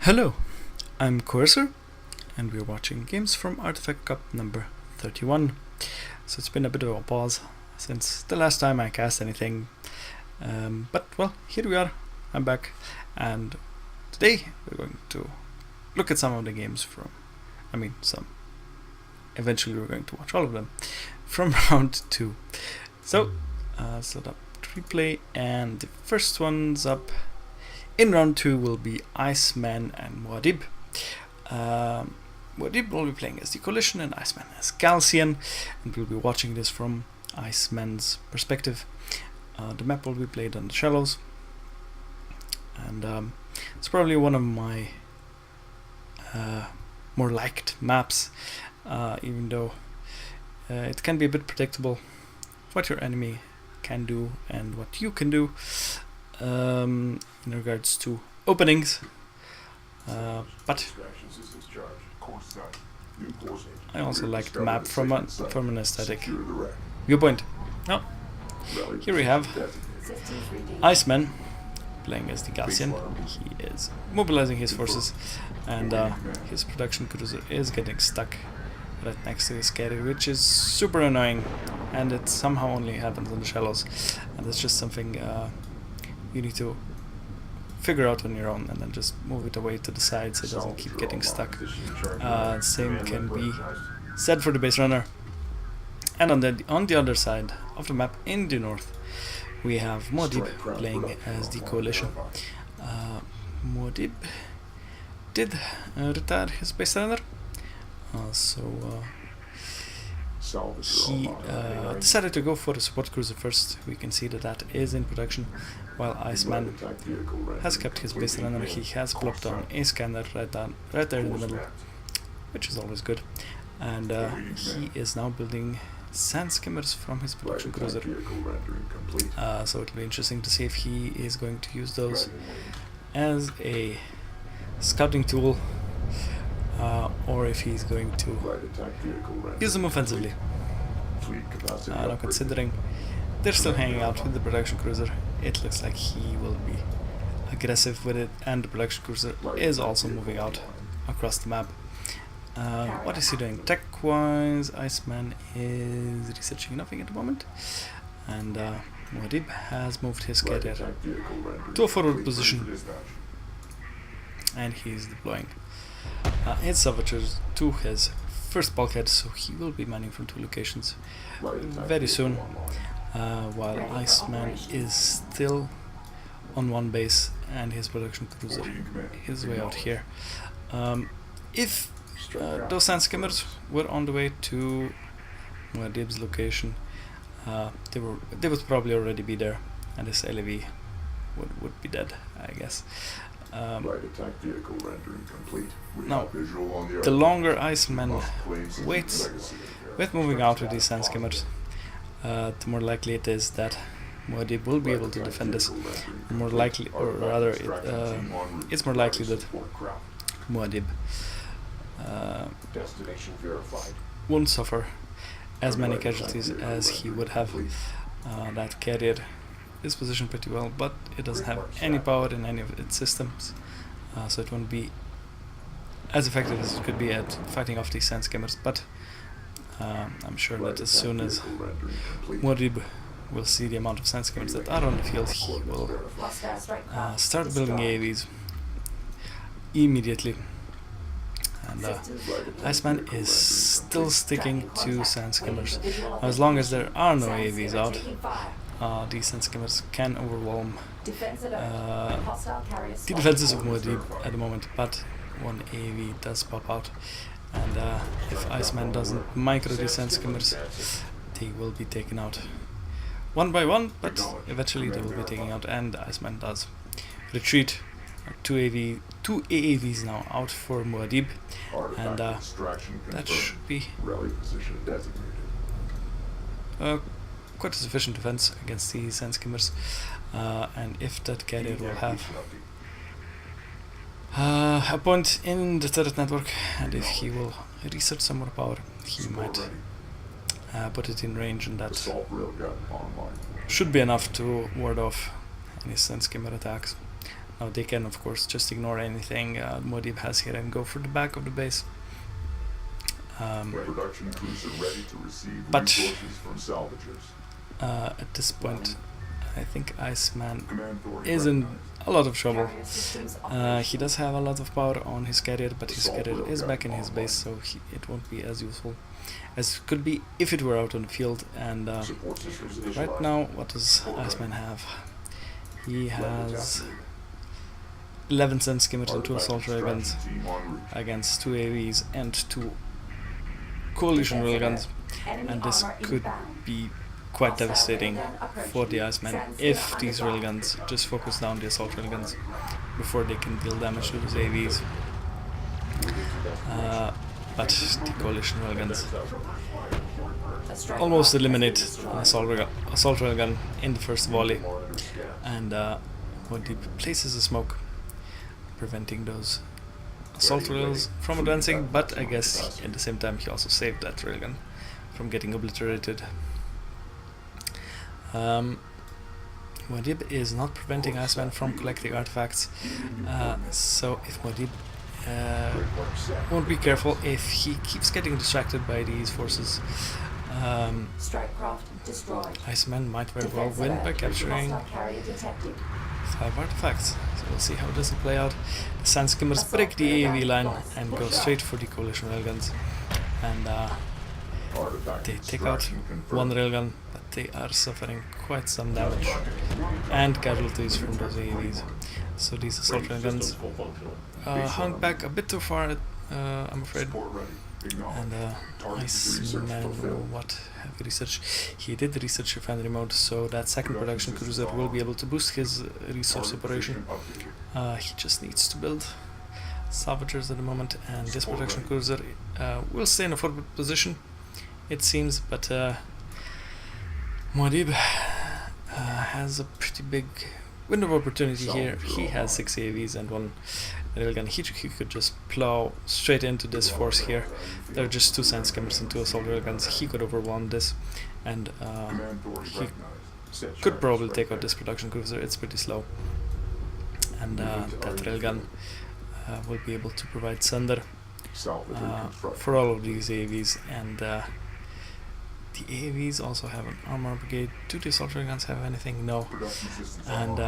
Hello, I'm Coercer, and we're watching games from ArtifactCup number 31. So it's been a bit of a pause since the last time I cast anything, but well, here we are, I'm back, and today we're going to look at some of the games eventually we're going to watch all of them, from round 2. So, set up replay, and the first one's up in round 2 will be IceMan and MuadDib. MuadDib will be playing as the Coalition and IceMan as Galcian, and we'll be watching this from IceMan's perspective. The map will be played on the Shallows, and it's probably one of my more liked maps, even though it can be a bit predictable what your enemy can do and what you can do in regards to openings, but I also like the map from an aesthetic viewpoint. Now, here we have IceMan playing as the Galcian. He is mobilizing his forces, and his production cruiser is getting stuck right next to his carrier, which is super annoying, and it somehow only happens on the Shallows, and it's just something you need to figure out on your own, and then just move it away to the side so it doesn't keep getting stuck. Same can be said for the base runner. And on the other side of the map in the north, we have MuadDib playing as the Coalition. MuadDib did retire his base runner, so he decided to go for the support cruiser first. We can see that is in production, while IceMan has kept his base runner. He has plopped down a scanner right there in the middle, which is always good, and he is now building sand skimmers from his production cruiser, so it'll be interesting to see if he is going to use those as a scouting tool, or if he's going to use them offensively. Now, considering they're still hanging out with the production cruiser, it looks like he will be aggressive with it, and the production cruiser is also moving out across the map. What is he doing tech-wise? IceMan is researching nothing at the moment, and MuadDib has moved his carrier to a forward position, and he's deploying his salvagers to his first bulkhead, so he will be manning from 2 locations very soon, while IceMan is still on one base and his production cruiser is way out here. If those sand skimmers were on the way to MuadDib's location, they would probably already be there, and this LAV would be dead, I guess. Now, the longer IceMan waits with moving out with these sand skimmers, the more likely it is that MuadDib will be able to defend this. It's more likely that MuadDib won't suffer as many casualties as he would have. That carrier is positioned pretty well, but it doesn't have any power in any of its systems, so it won't be as effective as it could be at fighting off these sand skimmers. But I'm sure that as soon as MuadDib will see the amount of sand skimmers that are on the field, he will start building AAVs immediately. And IceMan is still sticking to sand skimmers. As long as there are no AAVs out, these sand skimmers can overwhelm the defenses of MuadDib at the moment, but one AAV does pop out, and if IceMan doesn't micro these sand skimmers, they will be taken out one by one, but eventually they will be taken out, and IceMan does retreat. 2 AAVs now out for MuadDib, and that should be quite a sufficient defense against these sand skimmers, and if that carrier will have a point in the turret network, and if he will research some more power, he might put it in range, and that should be enough to ward off any sand skimmer attacks. Now they can of course just ignore anything MuadDib has here and go for the back of the base. But at this point I think IceMan is in a lot of trouble. He does have a lot of power on his carrier, but his carrier is back in his base, so it won't be as useful as it could be if it were out on the field. And right now, what does IceMan have? He has 11 Sun Skimmers and 2 Assault Railguns against 2 AVs and 2 Coalition Railguns, and this could be quite devastating for the IceMan if these railguns just focus down the assault railguns before they can deal damage to those AVs. But the coalition railguns almost eliminate an assault railgun in the first volley, and MuadDib places a smoke preventing those assault rails from advancing, but I guess at the same time he also saved that railgun from getting obliterated. MuadDib is not preventing IceMan from collecting artifacts, so if MuadDib won't be careful, if he keeps getting distracted by these forces, IceMan might very well win by capturing 5 artifacts. So we'll see how this will play out. The Sand Skimmers break the AAV line and go straight for the coalition railguns, and they take out 1 railgun, but they are suffering quite some damage and casualties from those AAVs. So these assault railguns hung back a bit too far, I'm afraid. And IceMan, what have you researched? He did research refinery mode, so that second production cruiser will be able to boost his resource operation. He just needs to build salvagers at the moment, and this production cruiser will stay in a forward position, it seems, but MuadDib has a pretty big window of opportunity here. He has 6 AVs and 1 railgun. He could just plow straight into this force here. There are just 2 Sand Skimmers and 2 assault railguns. He could overwhelm this, and he could probably take out this production cruiser. It's pretty slow, and that railgun will be able to provide sunder for all of these AVs, and the AVs also have an armor brigade. Do the assault railguns have anything? No. And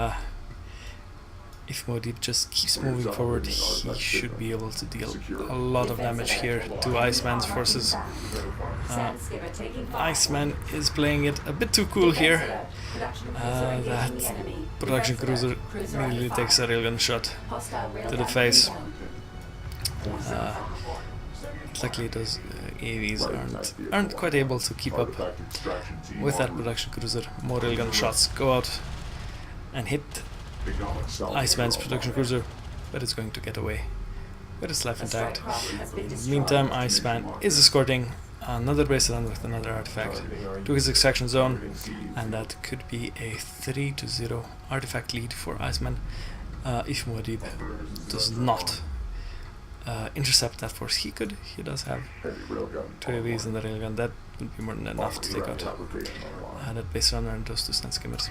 if MuadDib just keeps moving forward, he should be able to deal a lot of damage here to IceMan's forces. IceMan is playing it a bit too cool here. That production cruiser immediately takes a railgun shot to the face. Luckily those AVs aren't quite able to keep up with that production cruiser. More railgun shots go out and hit IceMan's production cruiser, but it's going to get away with its life intact. In the meantime, IceMan is escorting another base run with another artifact to his extraction zone, and that could be a 3-0 artifact lead for IceMan if MuadDib does not intercept that force. He does have 2 AVs and the railgun. That would be more than enough to take out that base runner and those 2 Sand Skimmers.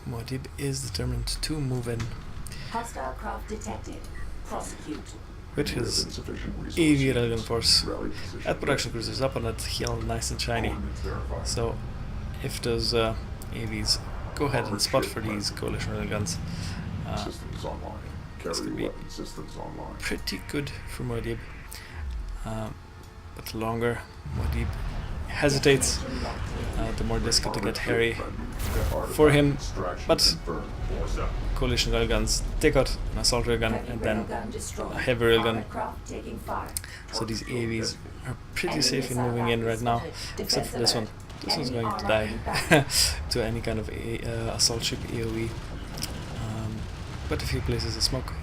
MuadDib is determined to move in Hostile craft detected. Prosecute. with his AV railgun force. That production cruiser is up on that hill, nice and shiny. So if those AVs go ahead and spot for these coalition railguns, this could be pretty good for MuadDib. But the longer MuadDib hesitates, the more this could get hairy for him. But coalition railguns take out an assault railgun and then a heavy railgun. So these AVs are pretty safe in moving in right now, except for this one. This one's going to die to any kind of assault ship AoE. But if he places a smoke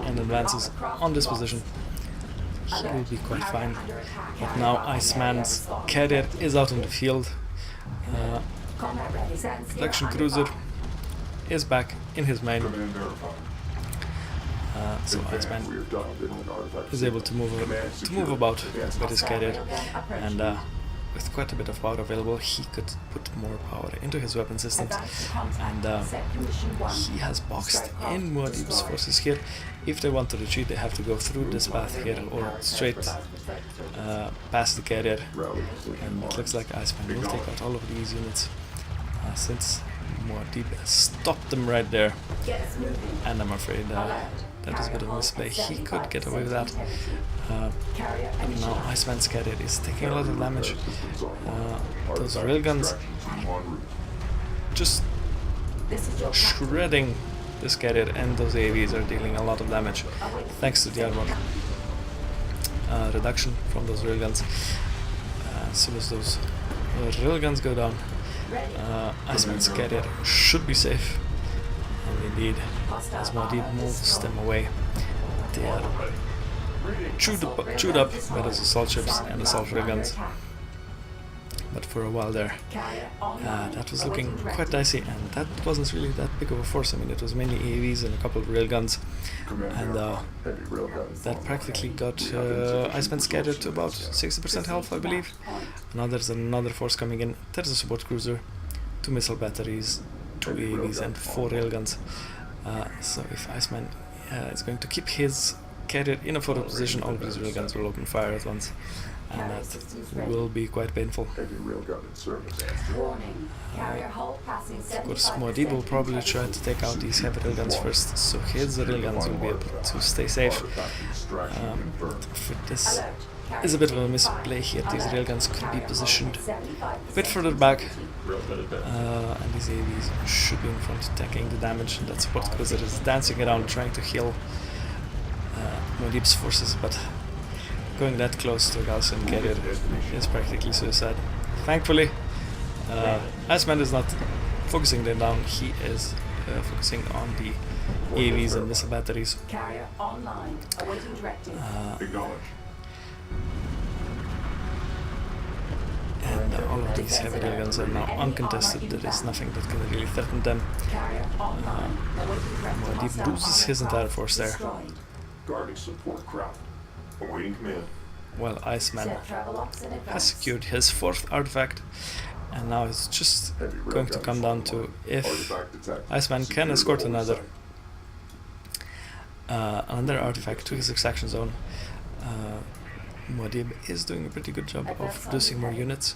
and advances on this position, he will be quite fine. But now IceMan's carrier is out in the field. Production cruiser is back in his main. So IceMan is able to move about with his carrier, and with quite a bit of power available, he could put more power into his weapon systems, and he has boxed in MuadDib's forces here. If they want to retreat, they have to go through this path here or straight past the carrier, and it looks like IceMan will take out all of these units since MuadDib stopped them right there, and I'm afraid that is a bit of a misplay. He could get away with that. Now IceMan's carrier is taking a lot of damage. Those railguns just shredding this carrier, and those AVs are dealing a lot of damage thanks to the armor reduction from those railguns. As soon as those railguns go down, IceMan's carrier should be safe, and indeed, as MuadDib moves them away, they are chewed up by those assault ships and assault railguns. But for a while there, that was looking quite dicey, and that wasn't really that big of a force. I mean, it was mainly AAVs and a couple of railguns, and that practically got IceMan's carrier to about 60% health, I believe. Now there's another force coming in. There's a support cruiser, 2 missile batteries, 2 AAVs, and 4 railguns. So if IceMan is going to keep his carrier in a forward position, all of these railguns will open fire at once, and that will be quite painful. Of course, MuadDib will probably try to take out these heavy railguns first, so his railguns will be able to stay safe. This is a bit of a misplay here. These railguns could be positioned a bit further back, and these AVs should be in front taking the damage. That support cruiser is dancing around trying to heal MuadDib's forces, but going that close to a Gaussian carrier is practically suicide. Thankfully, IceMan is not focusing them down. He is focusing on the AVs and missile batteries. And all of these heavy railguns are now uncontested. There is nothing that can really threaten them. MuadDib loses his entire force there. Guarding support craft. Awaiting command. Well, IceMan has secured his 4th artifact, and now it's just going to come down to if IceMan can escort another artifact to his extraction zone. MuadDib is doing a pretty good job of producing more units,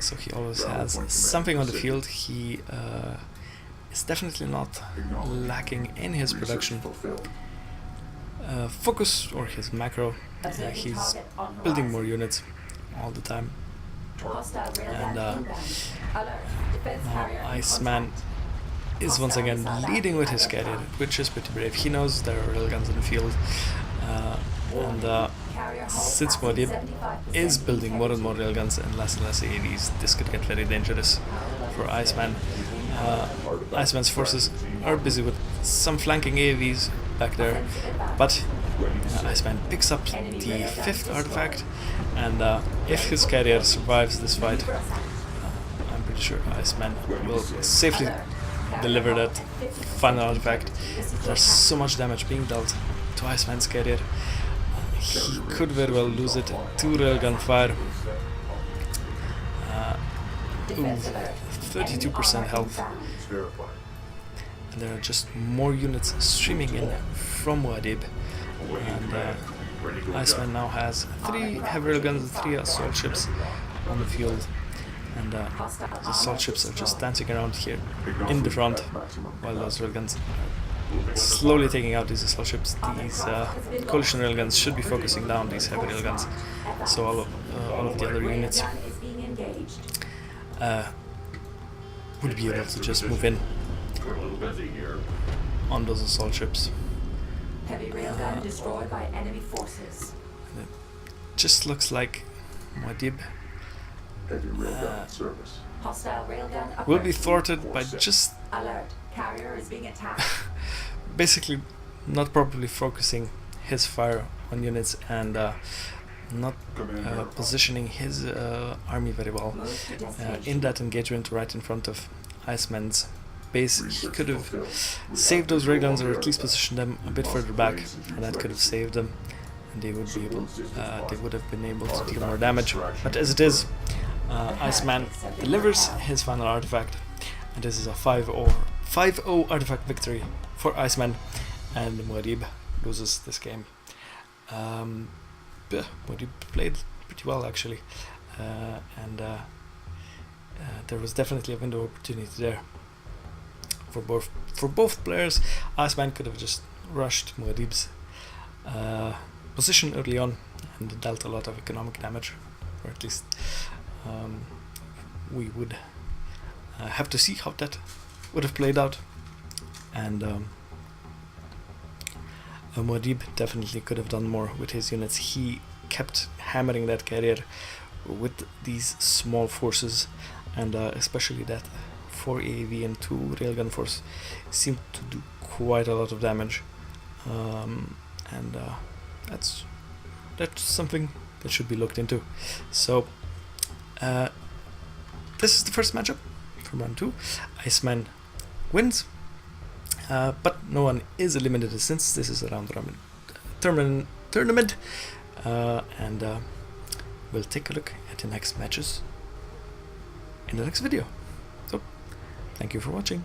so he always has something on the field. He is definitely not lacking in his production. Focus, or his macro, he's building more units all the time, and now IceMan is once again leading with his carrier, which is pretty brave. He knows there are railguns in the field, and since MuadDib is building more and more railguns and less AAVs, this could get very dangerous for IceMan. IceMan's forces are busy with some flanking AAVs back there, but IceMan picks up the 5th artifact, and if his carrier survives this fight, I'm pretty sure IceMan will safely deliver that final artifact. There's so much damage being dealt to IceMan's carrier. He could very well lose it to railgun fire. 32% health. And there are just more units streaming in from MuadDib, and IceMan now has 3 heavy railguns and 3 assault ships on the field, and the assault ships are just dancing around here in the front, while those railguns are slowly taking out these assault ships. These coalition railguns should be focusing down these heavy railguns, so all of the other units would be able to just move in on those assault ships. Heavy railgun destroyed by enemy forces. It just looks like MuadDib Hostile railgun will be thwarted by just alert. Carrier is being attacked. basically not properly focusing his fire on units, and not positioning his army very well in that engagement right in front of IceMan's base. He could have saved those railguns, or at least positioned them a bit further back, and that could have saved them, and they would have been able to deal more damage. But as it is, IceMan delivers his final artifact, and this is a 5-0 artifact victory for IceMan, and MuadDib loses this game. MuadDib played pretty well actually, and there was definitely a window of opportunity there for both players. IceMan could have just rushed MuadDib's position early on and dealt a lot of economic damage, or at least we would have to see how that would have played out. And MuadDib definitely could have done more with his units. He kept hammering that carrier with these small forces, and especially that 4 AAV and 2 railgun force seemed to do quite a lot of damage, and that's something that should be looked into. So this is the first matchup from round 2. IceMan wins, but no one is eliminated since this is a round-robin tournament, and we'll take a look at the next matches in the next video. So thank you for watching.